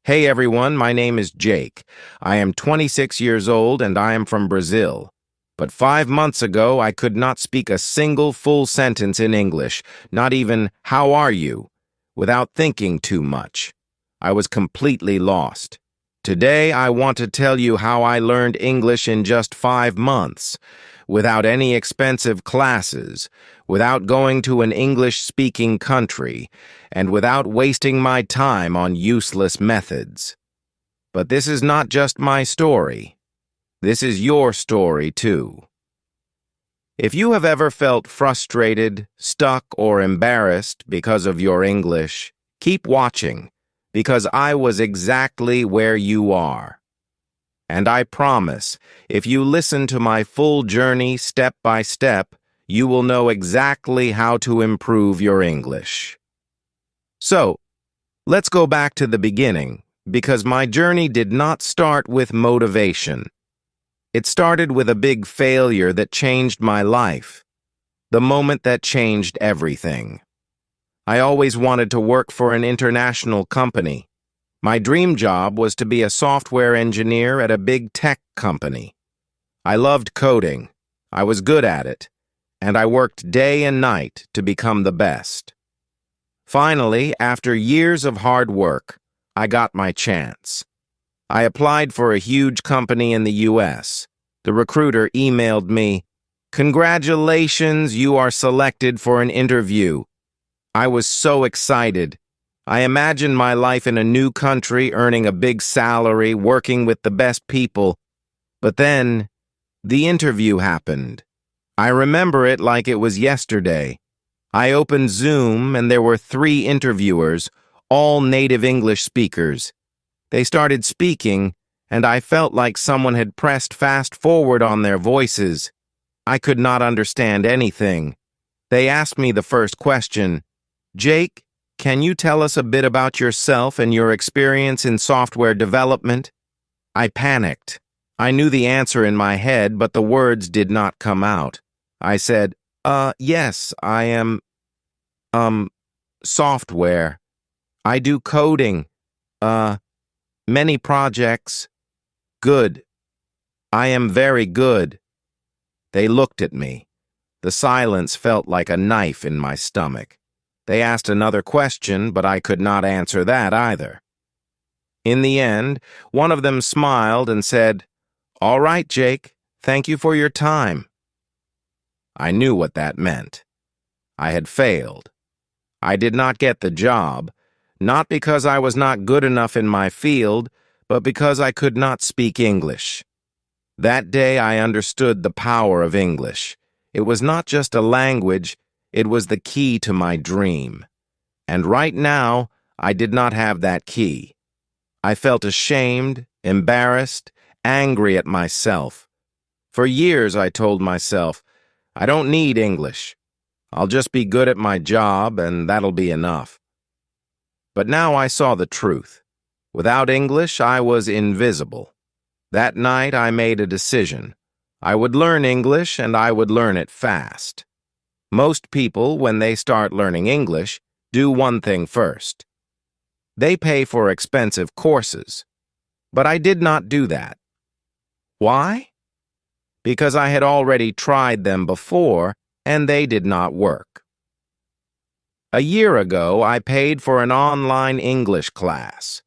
Hey everyone, my name is Jake. I am 26 years old and I am from Brazil. But 5 months ago, I could not speak a single full sentence in English, not even, "How are you?" without thinking too much. I was completely lost. Today, I want to tell you how I learned English in just 5 months, without any expensive classes, without going to an English-speaking country, and without wasting my time on useless methods. But this is not just my story. This is your story, too. If you have ever felt frustrated, stuck, or embarrassed because of your English, keep watching, because I was exactly where you are. And I promise, if you listen to my full journey step by step, you will know exactly how to improve your English. So, let's go back to the beginning, because my journey did not start with motivation. It started with a big failure that changed my life, the moment that changed everything. I always wanted to work for an international company. My dream job was to be a software engineer at a big tech company. I loved coding, I was good at it, and I worked day and night to become the best. Finally, after years of hard work, I got my chance. I applied for a huge company in the US. The recruiter emailed me, "Congratulations, you are selected for an interview." I was so excited. I imagined my life in a new country, earning a big salary, working with the best people. But then, the interview happened. I remember it like it was yesterday. I opened Zoom and there were 3 interviewers, all native English speakers. They started speaking, and I felt like someone had pressed fast forward on their voices. I could not understand anything. They asked me the first question, "Jake, can you tell us a bit about yourself and your experience in software development?" I panicked. I knew the answer in my head, but the words did not come out. I said, yes, I am, software. I do coding. Many projects. Good. I am very good." They looked at me. The silence felt like a knife in my stomach. They asked another question, but I could not answer that either. In the end, one of them smiled and said, "All right, Jake, thank you for your time." I knew what that meant. I had failed. I did not get the job, not because I was not good enough in my field, but because I could not speak English. That day I understood the power of English. It was not just a language, it was the key to my dream. And right now, I did not have that key. I felt ashamed, embarrassed, angry at myself. For years I told myself, I don't need English. I'll just be good at my job and that'll be enough. But now I saw the truth. Without English, I was invisible. That night I made a decision. I would learn English and I would learn it fast. Most people, when they start learning English, do one thing first. They pay for expensive courses. But I did not do that. Why? Because I had already tried them before and they did not work. A year ago, I paid for an online English class.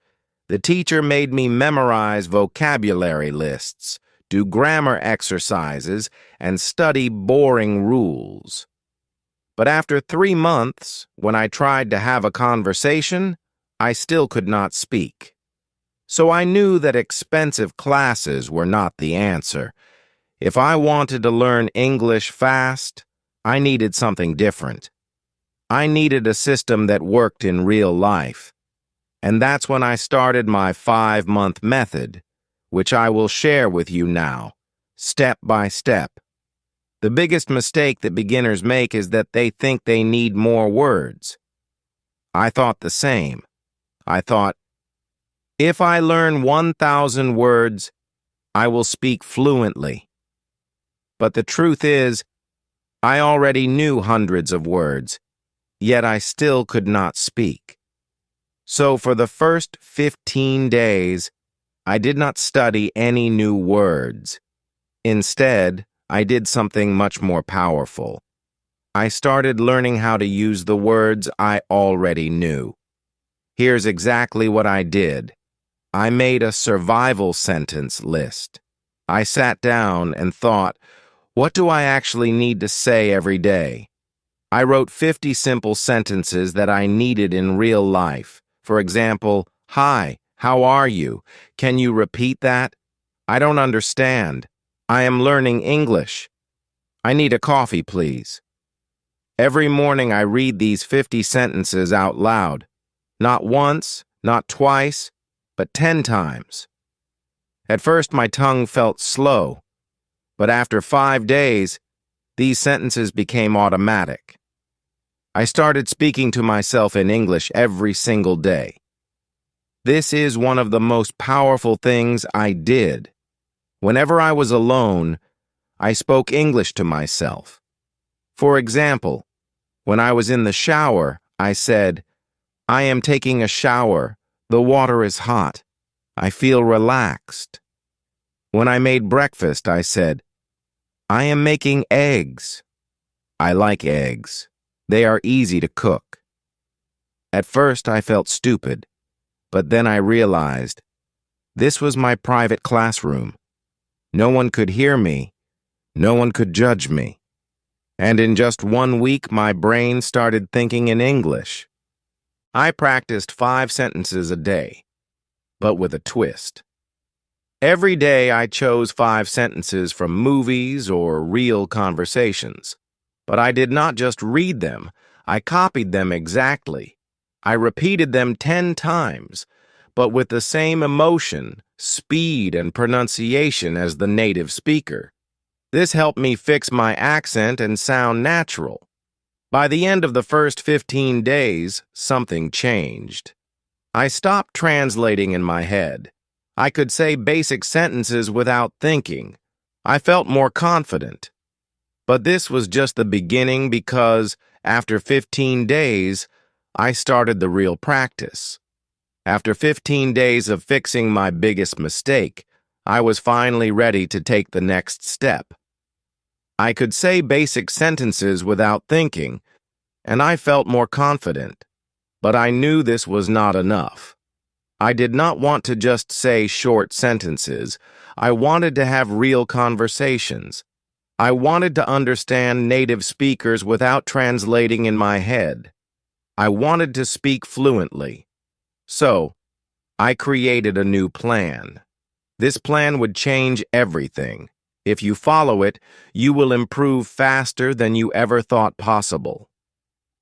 The teacher made me memorize vocabulary lists, do grammar exercises, and study boring rules. But after 3 months, when I tried to have a conversation, I still could not speak. So I knew that expensive classes were not the answer. If I wanted to learn English fast, I needed something different. I needed a system that worked in real life. And that's when I started my 5-month method, which I will share with you now, step by step. The biggest mistake that beginners make is that they think they need more words. I thought the same. I thought, if I learn 1,000 words, I will speak fluently. But the truth is, I already knew hundreds of words, yet I still could not speak. So for the first 15 days, I did not study any new words. Instead, I did something much more powerful. I started learning how to use the words I already knew. Here's exactly what I did. I made a survival sentence list. I sat down and thought, what do I actually need to say every day? I wrote 50 simple sentences that I needed in real life. For example, hi, how are you? Can you repeat that? I don't understand. I am learning English. I need a coffee, please. Every morning I read these 50 sentences out loud. Not once, not twice, but 10 times. At first my tongue felt slow, but after 5 days, these sentences became automatic. I started speaking to myself in English every single day. This is one of the most powerful things I did. Whenever I was alone, I spoke English to myself. For example, when I was in the shower, I said, I am taking a shower. The water is hot. I feel relaxed. When I made breakfast, I said, I am making eggs. I like eggs. They are easy to cook. At first, I felt stupid, but then I realized this was my private classroom. No one could hear me. No one could judge me. And in just 1 week, my brain started thinking in English. I practiced 5 sentences a day, but with a twist. Every day I chose 5 sentences from movies or real conversations. But I did not just read them, I copied them exactly. I repeated them 10 times, but with the same emotion, speed, and pronunciation as the native speaker. This helped me fix my accent and sound natural. By the end of the first 15 days, something changed. I stopped translating in my head. I could say basic sentences without thinking. I felt more confident. But this was just the beginning because, after 15 days, I started the real practice. After 15 days of fixing my biggest mistake, I was finally ready to take the next step. I could say basic sentences without thinking, and I felt more confident. But I knew this was not enough. I did not want to just say short sentences. I wanted to have real conversations. I wanted to understand native speakers without translating in my head. I wanted to speak fluently. So, I created a new plan. This plan would change everything. If you follow it, you will improve faster than you ever thought possible.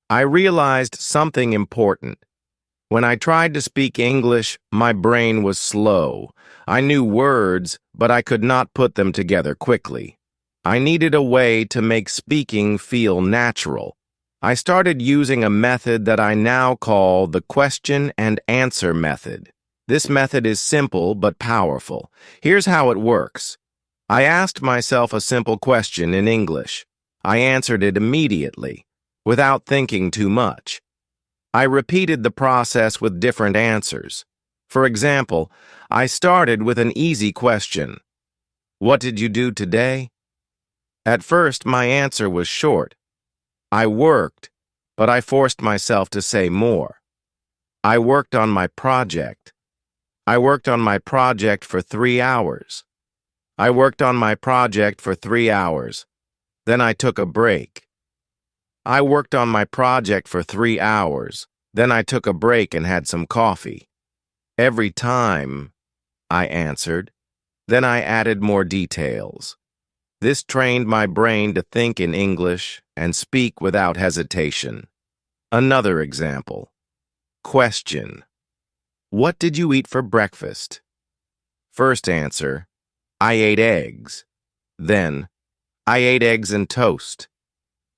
I realized something important. When I tried to speak English, my brain was slow. I knew words, but I could not put them together quickly. I needed a way to make speaking feel natural. I started using a method that I now call the question and answer method. This method is simple but powerful. Here's how it works. I asked myself a simple question in English. I answered it immediately, without thinking too much. I repeated the process with different answers. For example, I started with an easy question. What did you do today? At first, my answer was short. I worked, but I forced myself to say more. I worked on my project. I worked on my project for 3 hours. I worked on my project for 3 hours. Then I took a break. I worked on my project for 3 hours. Then I took a break and had some coffee. Every time, I answered. Then I added more details. This trained my brain to think in English and speak without hesitation. Another example. Question. What did you eat for breakfast? First answer. I ate eggs. Then, I ate eggs and toast.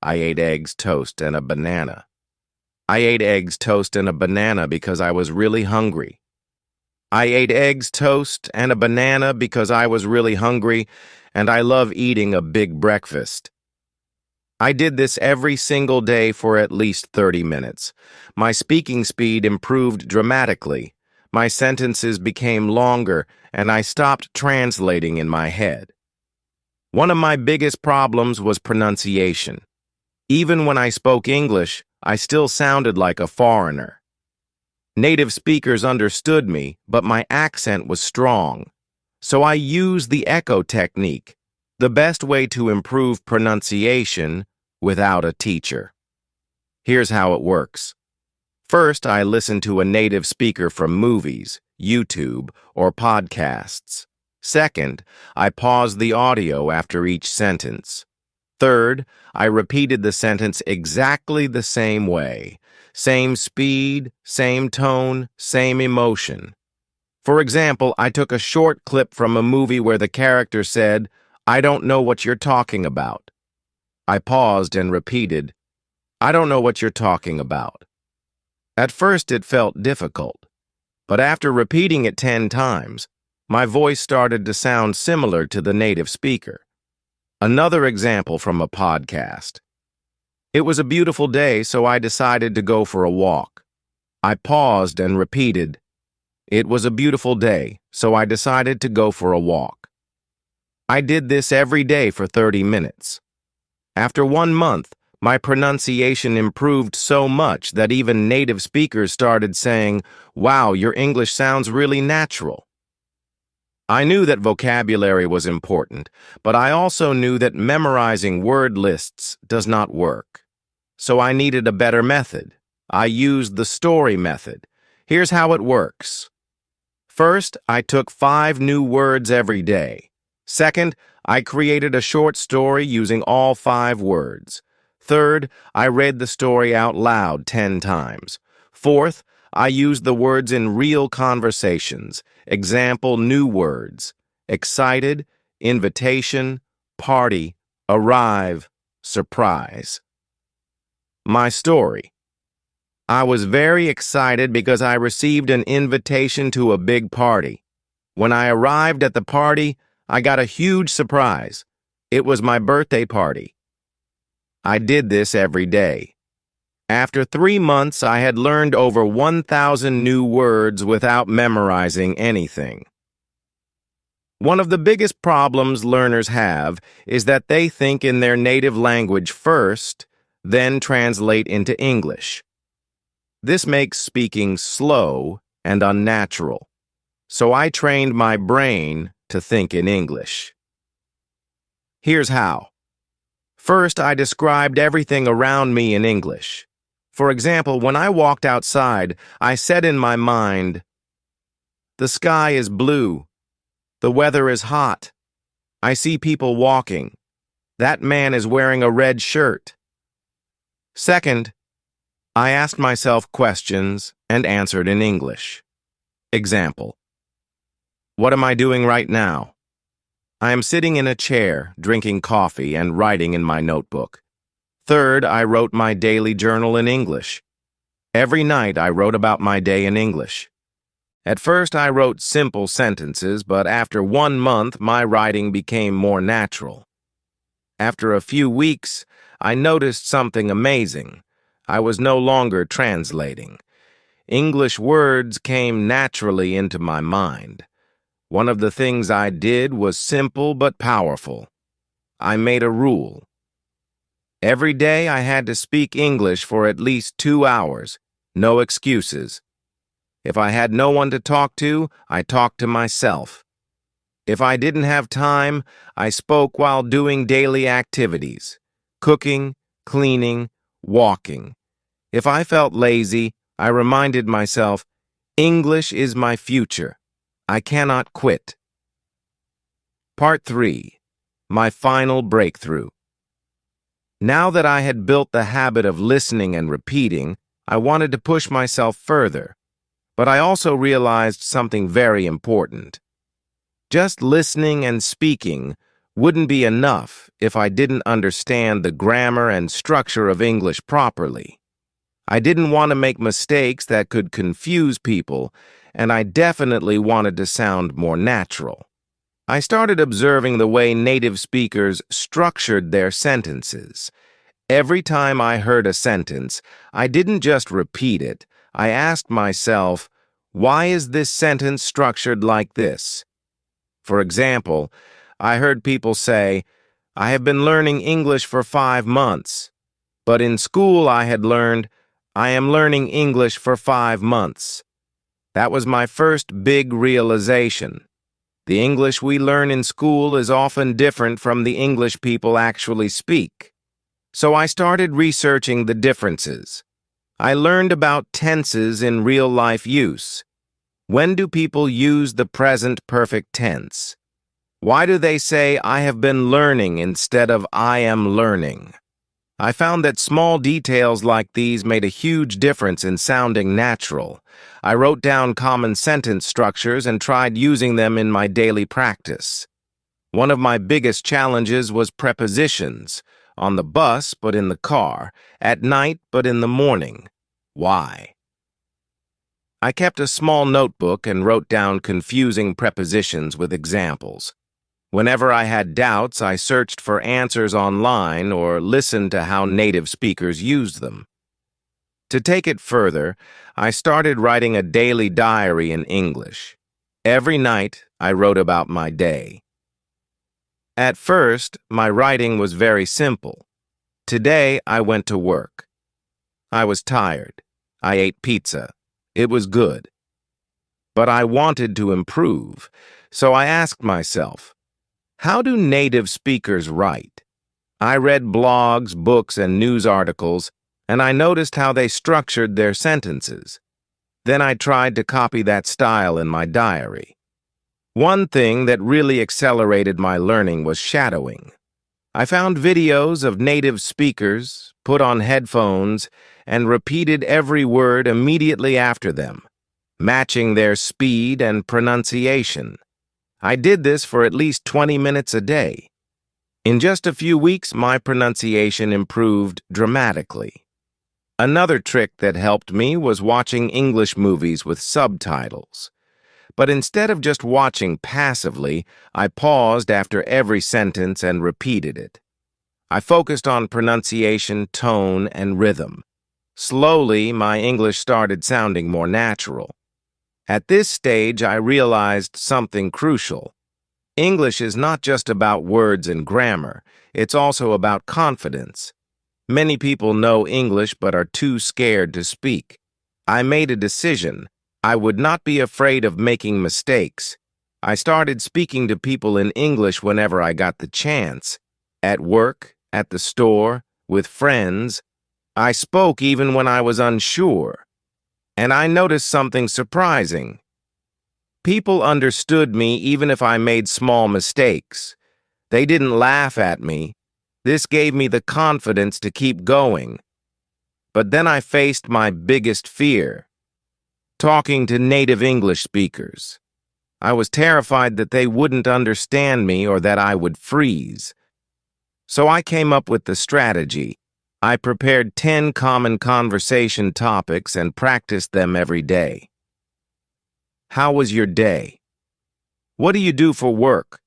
I ate eggs, toast, and a banana. I ate eggs, toast, and a banana because I was really hungry. I ate eggs, toast, and a banana because I was really hungry, and I love eating a big breakfast. I did this every single day for at least 30 minutes. My speaking speed improved dramatically. My sentences became longer, and I stopped translating in my head. One of my biggest problems was pronunciation. Even when I spoke English, I still sounded like a foreigner. Native speakers understood me, but my accent was strong. So I used the echo technique, the best way to improve pronunciation without a teacher. Here's how it works. First, I listen to a native speaker from movies, YouTube, or podcasts. Second, I pause the audio after each sentence. Third, I repeated the sentence exactly the same way. Same speed, same tone, same emotion. For example, I took a short clip from a movie where the character said, "I don't know what you're talking about." I paused and repeated, "I don't know what you're talking about." At first it felt difficult, but after repeating it 10 times, my voice started to sound similar to the native speaker. Another example from a podcast. It was a beautiful day, so I decided to go for a walk. I paused and repeated, "It was a beautiful day, so I decided to go for a walk." I did this every day for 30 minutes. After 1 month, my pronunciation improved so much that even native speakers started saying, "Wow, your English sounds really natural." I knew that vocabulary was important, but I also knew that memorizing word lists does not work. So I needed a better method. I used the story method. Here's how it works. First, I took 5 new words every day. Second, I created a short story using all 5 words. Third, I read the story out loud 10 times. Fourth, I used the words in real conversations. Example new words: excited, invitation, party, arrive, surprise. My story. I was very excited because I received an invitation to a big party. When I arrived at the party, I got a huge surprise. It was my birthday party. I did this every day. After 3 months, I had learned over 1,000 new words without memorizing anything. One of the biggest problems learners have is that they think in their native language first, then translate into English. This makes speaking slow and unnatural. So I trained my brain to think in English. Here's how. First, I described everything around me in English. For example, when I walked outside, I said in my mind, "The sky is blue. The weather is hot. I see people walking. That man is wearing a red shirt." Second, I asked myself questions and answered in English. Example. What am I doing right now? I am sitting in a chair, drinking coffee and writing in my notebook. Third, I wrote my daily journal in English. Every night I wrote about my day in English. At first I wrote simple sentences, but after 1 month my writing became more natural. After a few weeks, I noticed something amazing. I was no longer translating. English words came naturally into my mind. One of the things I did was simple but powerful. I made a rule. Every day I had to speak English for at least 2 hours. No excuses. If I had no one to talk to, I talked to myself. If I didn't have time, I spoke while doing daily activities: cooking, cleaning, walking. If I felt lazy, I reminded myself, English is my future. I cannot quit. Part 3. My final breakthrough. Now that I had built the habit of listening and repeating, I wanted to push myself further. But I also realized something very important. Just listening and speaking wouldn't be enough if I didn't understand the grammar and structure of English properly. I didn't want to make mistakes that could confuse people, and I definitely wanted to sound more natural. I started observing the way native speakers structured their sentences. Every time I heard a sentence, I didn't just repeat it. I asked myself, why is this sentence structured like this? For example, I heard people say, I have been learning English for 5 months. But in school I had learned, I am learning English for 5 months. That was my first big realization. The English we learn in school is often different from the English people actually speak. So I started researching the differences. I learned about tenses in real-life use. When do people use the present perfect tense? Why do they say I have been learning instead of I am learning? I found that small details like these made a huge difference in sounding natural. I wrote down common sentence structures and tried using them in my daily practice. One of my biggest challenges was prepositions. On the bus, but in the car. At night, but in the morning. Why? I kept a small notebook and wrote down confusing prepositions with examples. Whenever I had doubts, I searched for answers online or listened to how native speakers used them. To take it further, I started writing a daily diary in English. Every night, I wrote about my day. At first, my writing was very simple. Today, I went to work. I was tired. I ate pizza. It was good. But I wanted to improve, so I asked myself, how do native speakers write? I read blogs, books, and news articles, and I noticed how they structured their sentences. Then I tried to copy that style in my diary. One thing that really accelerated my learning was shadowing. I found videos of native speakers, put on headphones, and repeated every word immediately after them, matching their speed and pronunciation. I did this for at least 20 minutes a day. In just a few weeks, my pronunciation improved dramatically. Another trick that helped me was watching English movies with subtitles. But instead of just watching passively, I paused after every sentence and repeated it. I focused on pronunciation, tone, and rhythm. Slowly, my English started sounding more natural. At this stage, I realized something crucial. English is not just about words and grammar, it's also about confidence. Many people know English but are too scared to speak. I made a decision. I would not be afraid of making mistakes. I started speaking to people in English whenever I got the chance. At work, at the store, with friends. I spoke even when I was unsure. And I noticed something surprising. People understood me even if I made small mistakes. They didn't laugh at me. This gave me the confidence to keep going. But then I faced my biggest fear. Talking to native English speakers. I was terrified that they wouldn't understand me or that I would freeze. So I came up with the strategy. I prepared 10 common conversation topics and practiced them every day. How was your day? What do you do for work?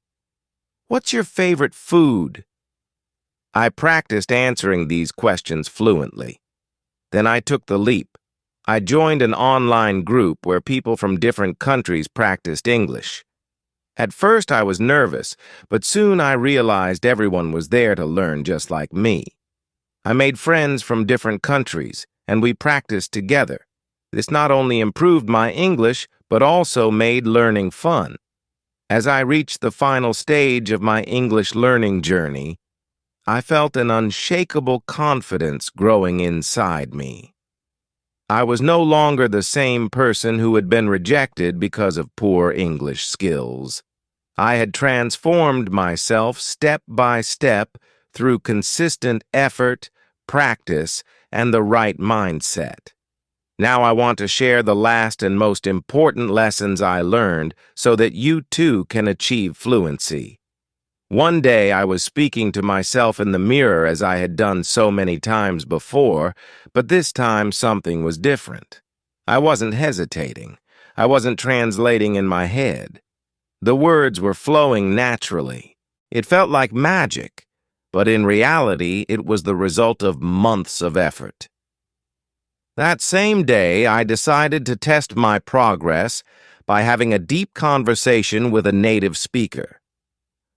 What's your favorite food? I practiced answering these questions fluently. Then I took the leap. I joined an online group where people from different countries practiced English. At first I was nervous, but soon I realized everyone was there to learn just like me. I made friends from different countries, and we practiced together. This not only improved my English, but also made learning fun. As I reached the final stage of my English learning journey, I felt an unshakable confidence growing inside me. I was no longer the same person who had been rejected because of poor English skills. I had transformed myself step by step through consistent effort, practice, and the right mindset. Now I want to share the last and most important lessons I learned so that you too can achieve fluency. One day I was speaking to myself in the mirror as I had done so many times before, but this time something was different. I wasn't hesitating. I wasn't translating in my head. The words were flowing naturally. It felt like magic. but in reality, it was the result of months of effort. That same day, I decided to test my progress by having a deep conversation with a native speaker.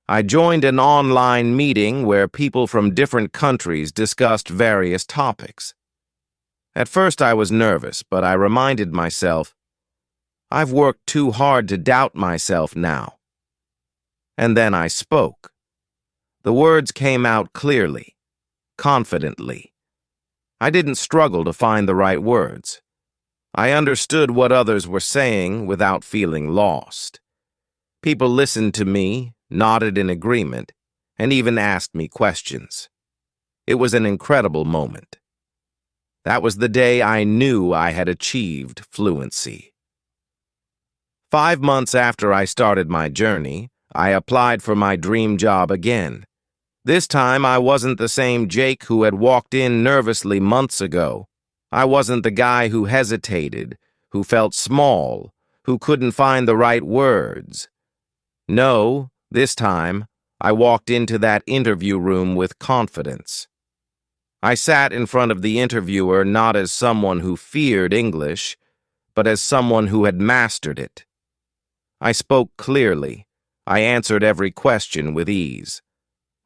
I joined an online meeting where people from different countries discussed various topics. At first, I was nervous, but I reminded myself, I've worked too hard to doubt myself now. And then I spoke. The words came out clearly, confidently. I didn't struggle to find the right words. I understood what others were saying without feeling lost. People listened to me, nodded in agreement, and even asked me questions. It was an incredible moment. That was the day I knew I had achieved fluency. 5 months after I started my journey, I applied for my dream job again. This time, I wasn't the same Jake who had walked in nervously months ago. I wasn't the guy who hesitated, who felt small, who couldn't find the right words. No, this time, I walked into that interview room with confidence. I sat in front of the interviewer not as someone who feared English, but as someone who had mastered it. I spoke clearly. I answered every question with ease.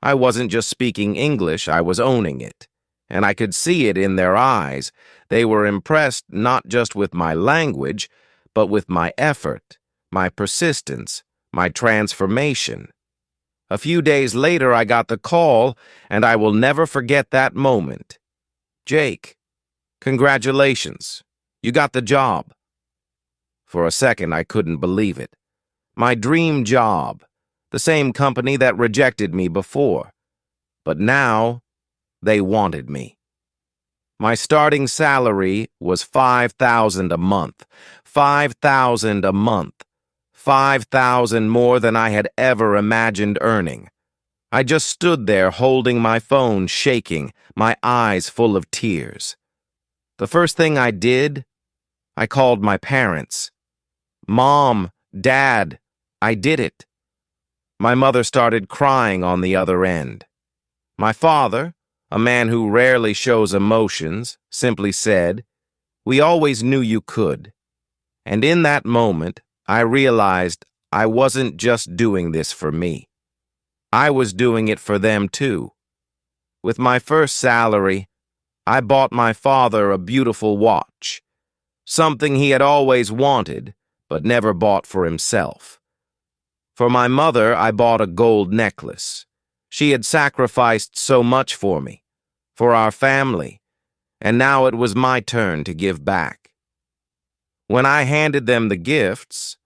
I wasn't just speaking English, I was owning it. And I could see it in their eyes. They were impressed not just with my language, but with my effort, my persistence, my transformation. A few days later, I got the call, and I will never forget that moment. Jake, congratulations. You got the job. For a second, I couldn't believe it. My dream job, the same company that rejected me before. But now, they wanted me. My starting salary was $5,000 a month. $5,000 a month. $5,000 more than I had ever imagined earning. I just stood there holding my phone, shaking, my eyes full of tears. The first thing I did, I called my parents. Mom, Dad, I did it. My mother started crying on the other end. My father, a man who rarely shows emotions, simply said, "We always knew you could." And in that moment, I realized I wasn't just doing this for me. I was doing it for them too. With my first salary, I bought my father a beautiful watch, something he had always wanted, but never bought for himself. For my mother, I bought a gold necklace. She had sacrificed so much for me, for our family, and now it was my turn to give back. When I handed them the gifts,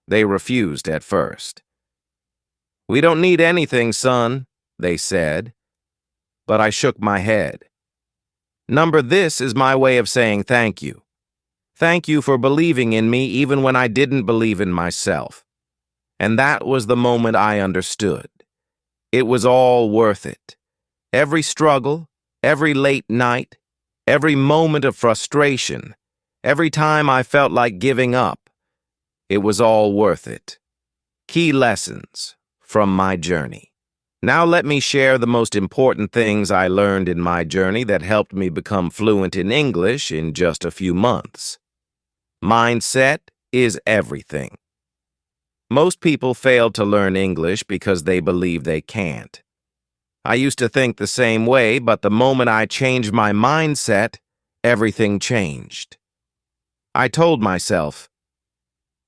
they refused at first. "We don't need anything, son," they said. But I shook my head. Number this is my way of saying thank you. Thank you for believing in me even when I didn't believe in myself. And that was the moment I understood. It was all worth it. Every struggle, every late night, every moment of frustration, every time I felt like giving up, it was all worth it. Key lessons from my journey. Now let me share the most important things I learned in my journey that helped me become fluent in English in just a few months. Mindset is everything. Most people fail to learn English because they believe they can't. I used to think the same way, but the moment I changed my mindset, everything changed. I told myself,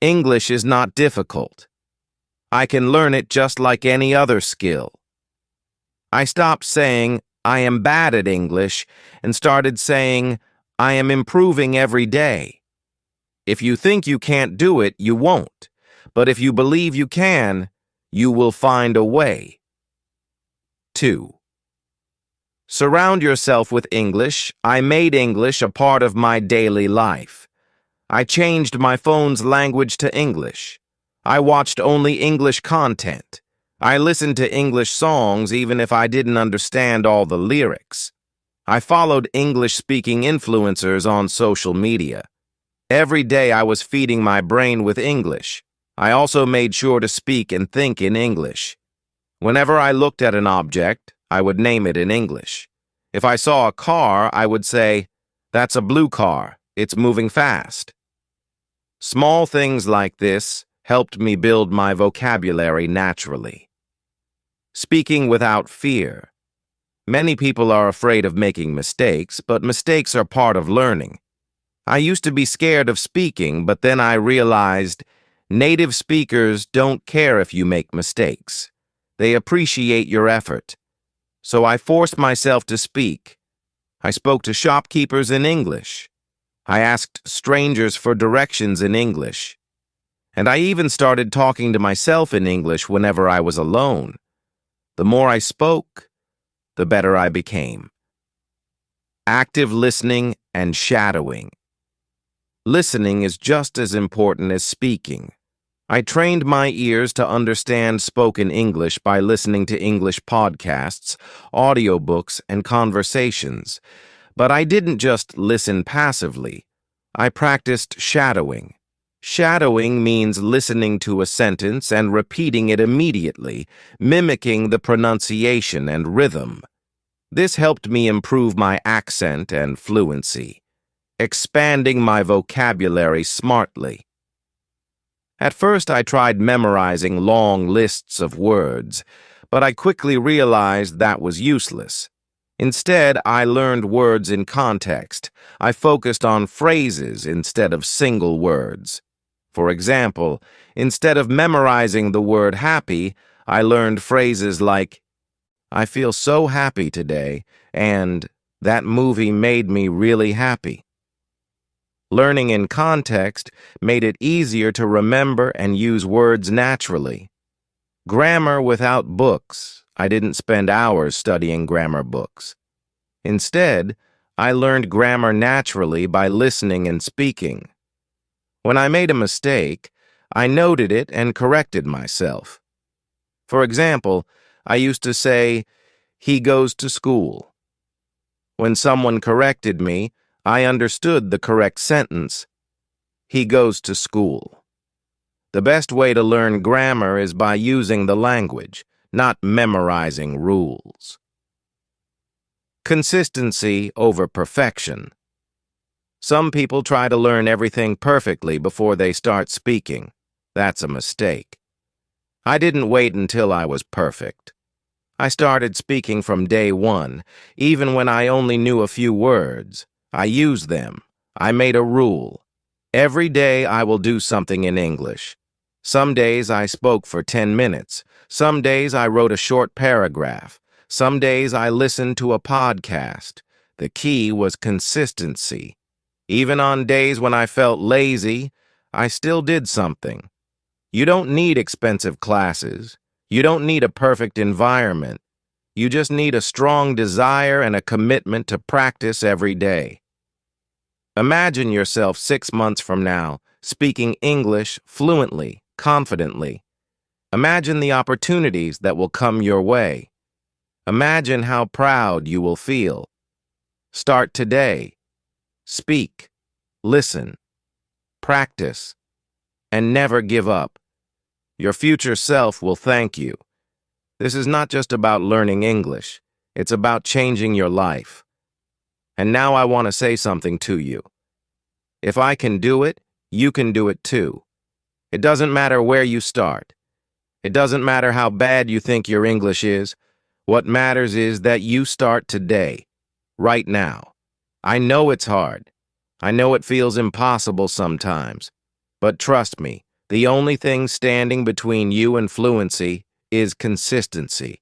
English is not difficult. I can learn it just like any other skill. I stopped saying, I am bad at English, and started saying, I am improving every day. If you think you can't do it, you won't. But if you believe you can, you will find a way. 2. Surround yourself with English. I made English a part of my daily life. I changed my phone's language to English. I watched only English content. I listened to English songs even if I didn't understand all the lyrics. I followed English-speaking influencers on social media. Every day I was feeding my brain with English. I also made sure to speak and think in English. Whenever I looked at an object, I would name it in English. If I saw a car, I would say, "That's a blue car. It's moving fast." Small things like this helped me build my vocabulary naturally. Speaking without fear. Many people are afraid of making mistakes, but mistakes are part of learning. I used to be scared of speaking, but then I realized native speakers don't care if you make mistakes. They appreciate your effort. So I forced myself to speak. I spoke to shopkeepers in English. I asked strangers for directions in English. And I even started talking to myself in English whenever I was alone. The more I spoke, the better I became. Active listening and shadowing. Listening is just as important as speaking. I trained my ears to understand spoken English by listening to English podcasts, audiobooks, and conversations. But I didn't just listen passively. I practiced shadowing. Shadowing means listening to a sentence and repeating it immediately, mimicking the pronunciation and rhythm. This helped me improve my accent and fluency, expanding my vocabulary smartly. At first, I tried memorizing long lists of words, but I quickly realized that was useless. Instead, I learned words in context. I focused on phrases instead of single words. For example, instead of memorizing the word happy, I learned phrases like, "I feel so happy today," and "that movie made me really happy." Learning in context made it easier to remember and use words naturally. Grammar without books. I didn't spend hours studying grammar books. Instead, I learned grammar naturally by listening and speaking. When I made a mistake, I noted it and corrected myself. For example, I used to say, "He goes to school." When someone corrected me, I understood the correct sentence. He goes to school. The best way to learn grammar is by using the language, not memorizing rules. Consistency over perfection. Some people try to learn everything perfectly before they start speaking. That's a mistake. I didn't wait until I was perfect. I started speaking from day one, even when I only knew a few words. I used them. I made a rule. Every day I will do something in English. Some days I spoke for 10 minutes. Some days I wrote a short paragraph. Some days I listened to a podcast. The key was consistency. Even on days when I felt lazy, I still did something. You don't need expensive classes. You don't need a perfect environment. You just need a strong desire and a commitment to practice every day. Imagine yourself 6 months from now, speaking English fluently, confidently. Imagine the opportunities that will come your way. Imagine how proud you will feel. Start today. Speak, listen, practice, and never give up. Your future self will thank you. This is not just about learning English. It's about changing your life. And now I want to say something to you. If I can do it, you can do it too. It doesn't matter where you start. It doesn't matter how bad you think your English is. What matters is that you start today, right now. I know it's hard. I know it feels impossible sometimes. But trust me, the only thing standing between you and fluency is consistency.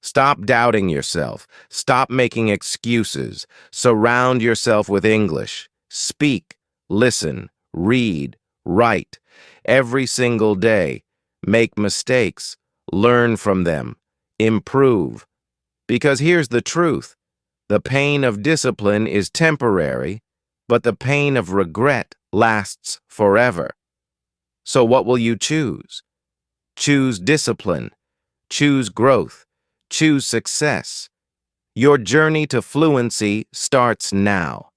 Stop doubting yourself. Stop making excuses. Surround yourself with English. Speak, listen, read, write. Every single day. Make mistakes. Learn from them. Improve. Because here's the truth. The pain of discipline is temporary, but the pain of regret lasts forever. So what will you choose? Choose discipline. Choose growth. Choose success. Your journey to fluency starts now.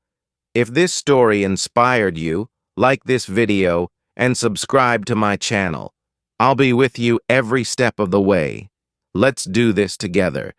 If this story inspired you, like this video and subscribe to my channel. I'll be with you every step of the way. Let's do this together.